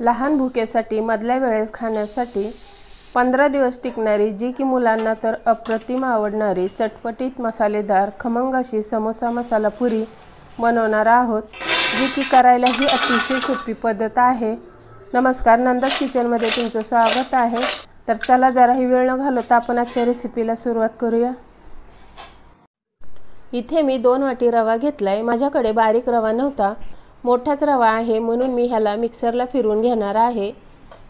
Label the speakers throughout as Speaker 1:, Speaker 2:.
Speaker 1: लहान भुकेसाठी मधल्या वेळेस खाण्यासाठी 15 दिवस टिकणारी जी की मुलांना तर अप्रतिम आवडणारी चटपटीत मसालेदार खमंग अशी समोसा मसाला पुरी बनवणार आहोत, जी की करायला ही अतिशय सोपी पद्धत आहे। नमस्कार, नंदाज किचनमध्ये तुमचं स्वागत आहे। तर चला जराही वेळ न घालवता आपण आजच्या रेसिपीला सुरुवात करूया। इथे मी 2 वाटी रवा घेतलाय। माझ्याकडे बारीक रवा नव्हता, मोठाच रवा आहे, म्हणून मी ह्याला मिक्सरला फिरवून घेणार आहे।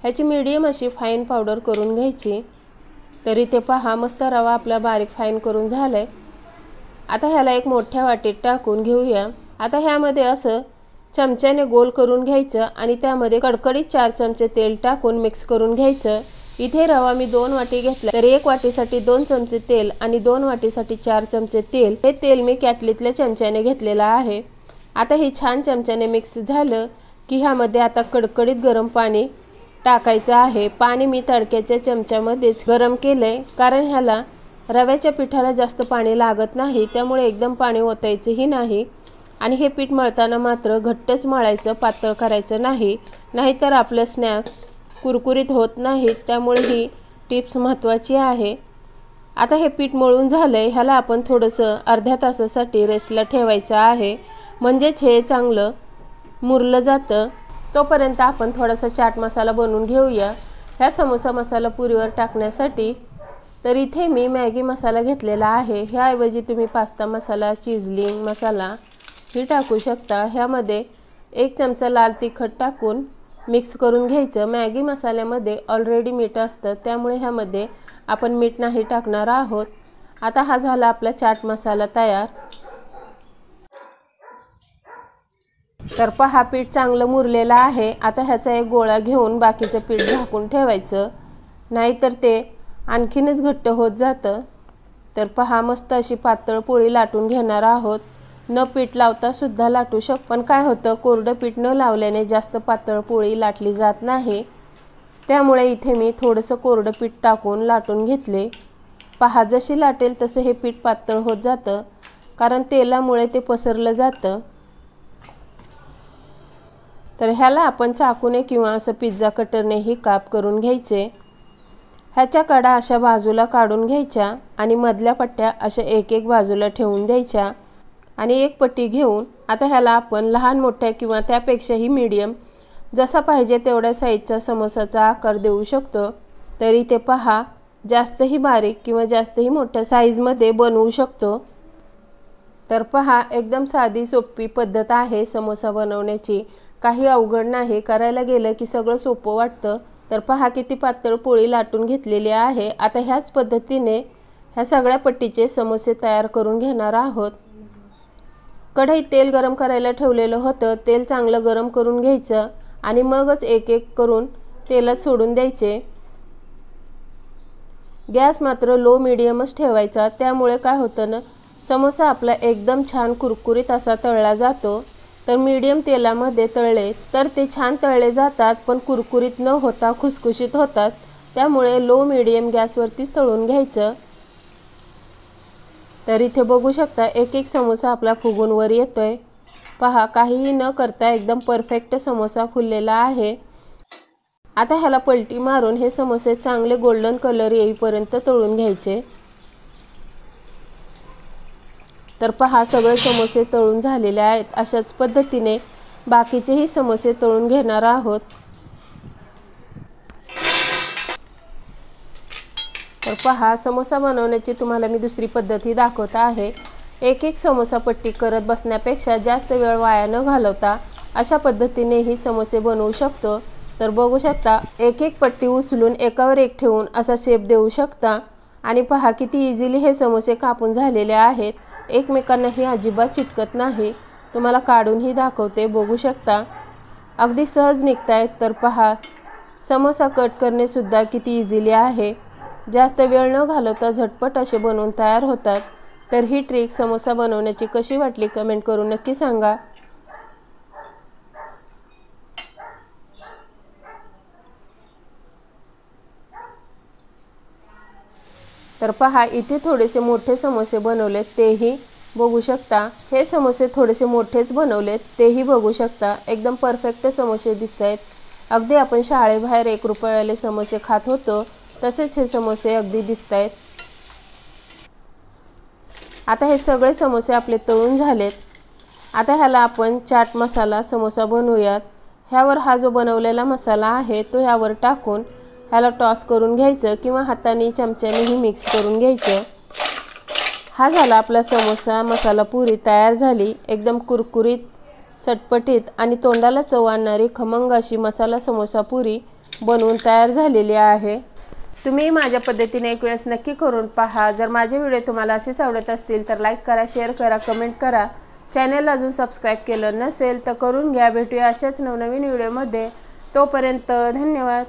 Speaker 1: ह्याची मीडियम अशी फाईन पावडर करून घ्यायची। तर इथे पहा, मस्त रवा आपला बारीक फाईन करून झालाय। आता ह्याला एक मोठ्या वाटीत टाकून घेऊया। आता ह्यामध्ये असं चमच्याने गोल करून घ्यायचं आणि त्यामध्ये कडकडीत 4 चमचे तेल टाकून मिक्स करून घ्यायचं। इथे रवा मी 2 वाटी घेतला, तर 1 वाटीसाठी 2 चमचे तेल आणि 2 वाटीसाठी 4 चमचे तेल, हे तेल मी कॅटलीतल्या चमच्याने घेतलेला आहे। आता हे छान चमच्याने मिक्स झालं की ह्यामध्ये आता कडकडीत गरम पाणी टाकायचं आहे। पाणी मी तडक्याच्या चमच्यामध्येच गरम केलंय, कारण ह्याला रव्याच्या पिठाला जास्त पाणी लागत नाही, त्यामुळे एकदम पाणी ओतायचंही नाही। आणि हे पीठ मळताना मात्र घट्टच मळायचं, पातळ करायचं नाही, नाहीतर आपलं स्नॅक्स कुरकुरीत होत नाहीत। त्यामुळे ही टिप्स महत्त्वाची आहे। आता हे पीठ मळून झालंय, ह्याला आपण थोडंसं अर्ध्या तासासाठी रेस्टला ठेवायचं आहे, म्हणजेच हे चांगलं मुरलं जातं। तोपर्यंत आपण थोडासा चाट मसाला बनवून घेऊया ह्या समोसा मसाला पुरीवर टाकण्यासाठी। तर इथे मी मॅगी मसाला घेतलेला आहे, ह्याऐवजी तुम्ही पास्ता मसाला, चीजलिंग मसाला ही टाकू शकता। ह्यामध्ये 1 चमचा लाल तिखट टाकून मिक्स करून घ्यायचं। मॅगी मसाल्यामध्ये ऑलरेडी मीठ असतं, त्यामुळे ह्यामध्ये आपण मीठ नाही टाकणार आहोत। आता हा झाला आपला चाट मसाला तयार। तर पहा, पीठ चांगलं मुरलेलं आहे। आता ह्याचा एक गोळा घेऊन बाकीचं पीठ झाकून ठेवायचं, नाहीतर ते आणखीनच घट्ट होत जातं। तर पहा, मस्त अशी पातळ पोळी लाटून घेणार आहोत। न पीठ लावता सुद्धा लाटू शकतो, पण काय होतं, कोरडं पीठ न लावल्याने जास्त पातळ पोळी लाटली जात नाही, त्यामुळे इथे मी थोडंसं कोरडं पीठ टाकून लाटून घेतले। पहा, जशी लाटेल तसं हे पीठ पातळ होत जातं, कारण तेलामुळे ते पसरलं जातं। तर ह्याला आपण चाकूने किंवा असं पिझ्झा कटरनेही काप करून घ्यायचे। ह्याच्या कडा अशा बाजूला काढून घ्यायच्या आणि मधल्या पट्ट्या अशा एक बाजूला ठेवून द्यायच्या आणि एक पट्टी घेऊन आता ह्याला आपण लहान मोठ्या किंवा त्यापेक्षाही मीडियम जसा पाहिजे तेवढ्या साईजचा समोसाचा आकार देऊ शकतो। तर इथे पहा, जास्तही बारीक किंवा जास्तही मोठ्या साईजमध्ये बनवू शकतो। तर पहा, एकदम साधी सोपी पद्धत आहे समोसा बनवण्याची, काही अवघड नाही। करायला गेलं की सगळं सोपं वाटतं। तर पहा, किती पातळ पोळी लाटून घेतलेली आहे। आता ह्याच पद्धतीने ह्या सगळ्या पट्टीचे समोसे तयार करून घेणार आहोत। कढईत तेल गरम करायला ठेवलेलं होतं, तेल चांगलं गरम करून घ्यायचं आणि मगच एक करून तेलात सोडून द्यायचे। गॅस मात्र लो मीडियमच ठेवायचा, त्यामुळे काय होतं ना, समोसा आपला एकदम छान कुरकुरीत असा तळला जातो। तर मीडियम तेलामध्ये तळले तर ते छान तळले जातात, पण कुरकुरीत न होता खुसखुशीत होतात। त्यामुळे लो मीडियम गॅसवरतीच तळून घ्यायचं। तर इथे बघू शकता, एक समोसा आपला फुगून वर येतोय। पहा, काहीही न करता एकदम परफेक्ट समोसा फुललेला आहे। आता ह्याला पलटी मारून हे समोसे चांगले गोल्डन कलर येईपर्यंत तळून घ्यायचे। तर पहा, सगळे समोसे तळून झालेले आहेत। अशाच पद्धतीने बाकीचेही समोसे तळून घेणार आहोत। तर पहा, समोसा बनवण्याची तुम्हाला मी दुसरी पद्धतही दाखवत आहे। एक समोसा पट्टी करत बसण्यापेक्षा जास्त वेळ वाया न घालवता अशा पद्धतीने ही समोसे बनवू शकतो। तर बघू शकता, एक पट्टी उचलून एकावर एक ठेवून असा शेप देऊ शकता आणि पहा किती इझिली हे समोसे कापून झालेले आहेत। एकमेकांनाही अजिबात चिटकत नाही। तुम्हाला काढूनही दाखवते, बघू शकता अगदी सहज निघतायत। तर पहा, समोसा कट करणे सुद्धा किती इझिली आहे। जास्त वेळ न घालवता झटपट असे बनवून तयार होतात। तर ही ट्रिक समोसा बनवण्याची कशी वाटली कमेंट करून नक्की सांगा। तर पहा, इथे थोडेसे मोठे समोसे बनवलेत, तेही बघू शकता। हे समोसे थोडेसे मोठेच बनवलेत, तेही बघू शकता। एकदम परफेक्ट समोसे दिसतायत। अगदी आपण शाळेबाहेर 1 रुपयावाले समोसे खात होतो तसेच हे समोसे अगदी दिसतायत। आता हे सगळे समोसे आपले तळून झालेत। आता ह्याला आपण चाट मसाला समोसा बनवूयात। ह्यावर हा जो बनवलेला मसाला आहे तो ह्यावर टाकून ह्याला टॉस करून घ्यायचं किंवा हाताने चमच्यानेही मिक्स करून घ्यायचं। हा झाला आपला समोसा मसाला पुरी तयार झाली। एकदम कुरकुरीत, चटपटीत आणि तोंडाला चव आणणारी खमंग अशी मसाला समोसा पुरी बनवून तयार झालेली आहे। तुम्ही माझ्या पद्धतीने एक वेळेस नक्की करून पहा। जर माझे व्हिडिओ तुम्हाला असेच आवडत असतील तर लाईक करा, शेअर करा, कमेंट करा। चॅनलला अजून सबस्क्राईब केलं नसेल तर करून घ्या। भेटूया अशाच नवनवीन व्हिडिओमध्ये। तोपर्यंत धन्यवाद।